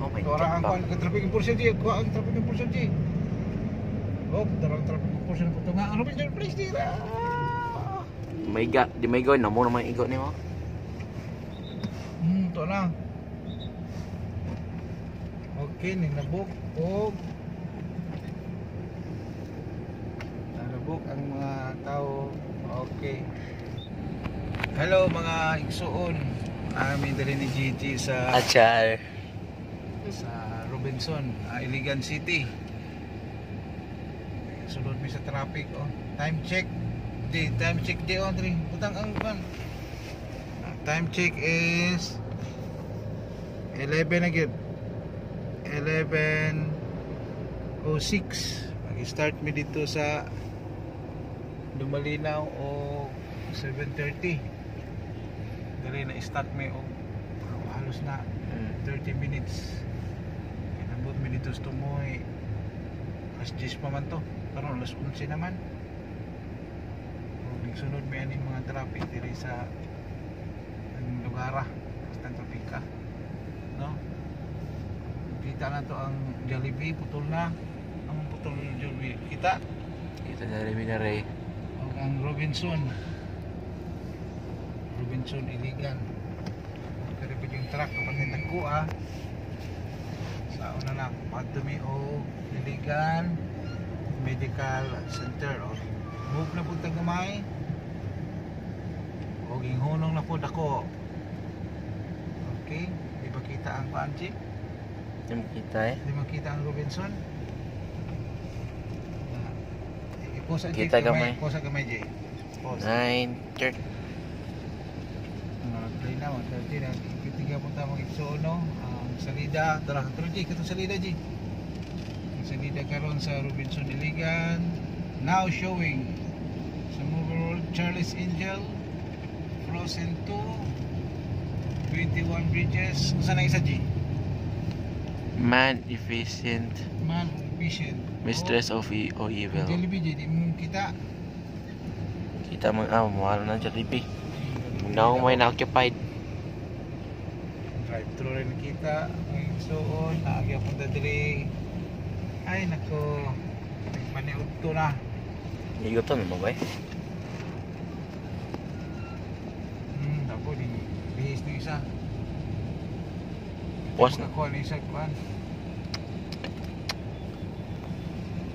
Oh my Orang God. ang traffic enforcer di, ang traffic enforcer di. Oh, darang traffic enforcer po to nga. Ano ba yung place di? Di may gawin na mo naman igot ni mo. To na. Okay, ninabok og nabok ang mga tao. Okay. Hello mga igsuon. Amin dali ni Gigi sa Achar. Robinson, Iligan City. Sunod mi sa traffic oh. Time check. Time check di on diri. Butang ang ban. Time check is 11 again. 11:06. Mag-start mi dito sa Dumalinaw o 7:30. Dali na start mi o halos na 30 minutes. Kinabot mi dito sa Tumoy. Alas 10 pa man to. Karon alas 11 naman. Sunod mi ani mga traffic diri sa lugar basta traffic ka. No? Kita na to ang Jollibee, putol na. Ang putol ng Jollibee. Kita na rin binare. ang Robinson Iligan. Pero pa yung truck kapag nitagko sa una na padumi o Iligan Medical Center o move na po tagamay o ginghunong na po dako. Okay, di ba kita ang panji? Di makita eh. Di makita ang Robinson. Kita gamay. Posa gamay Jay. Pause. 9:30. Play na 1:30 na. Kitiga punta mo igsuno ang salida. Tara, Jay, katong salida Jay. Ang salida karon sa Robinson Iligan. Now showing sa Move Road, Charles Angel, Frozen 2, 21 bridges. Saan ang isa Jay? Man efficient. Man efficient. Mistress of o evil. Jollibee Jay, di mo kita. Kita mahal na Jollibee. Now may na-occupied. Drive-thru rin kita. Ngayon suon, naagya punta diri. Ay nako, maniud to na. Igutom mo ba eh? Tapo di bihis ni isa. Was na ko ni isa kuan.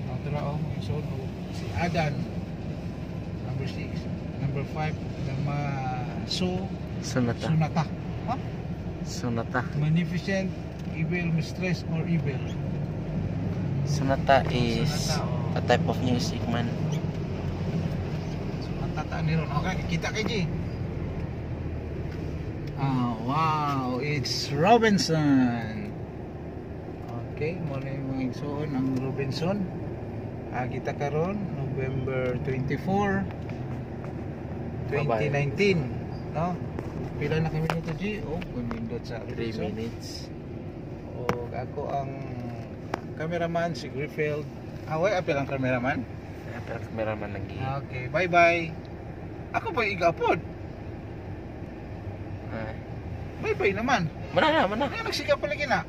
Natara oh, ngayon suon si Adan. Number 6, number 5, nama Sunata. Ha? Sunata. Magnificent evil mistress or evil. Sunata is Sunata, a type of music man. Sunata ni ron. Okay, kita kay G. Wow, it's Robinson. Okay, mo na yung mga igsuon ang Robinson. Kita karon November 24, 2019. No? Pila na kami nito G? Oh, pumindot sa 3 Robinson. minutes. O ako ang cameraman si Griffeld. Wait, apil ang cameraman. Pero cameraman lagi. Okay, bye-bye. Ako ba igapod? Bye-bye naman. Mana. Kaya nagsiga palagi na.